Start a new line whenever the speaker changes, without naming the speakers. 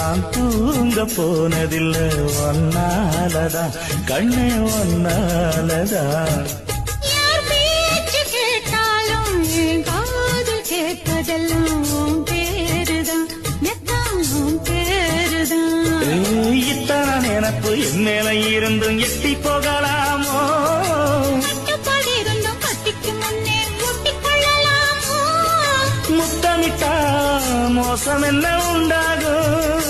நான் தூங்க போனதில்லை ஒன்னாலதான் கண்ணே ஒன்னாலதான்.
யார் பேச்சு கேட்டாலும் என் காது கேட்பதெல்லாம் உன் பேருதான் நெத்தான் உன் பேருதான்.
இத்தனை நினப்பு என் மேல இருந்தும் எட்டி போகலாமோ?
கட்டுப்பாடு இருந்தும் கட்டிக்கு முன்னே ஒட்டிக்கொள்ளலாமோ?
முத்தமிட்டா மோசம் என்ன உண்டாகும்?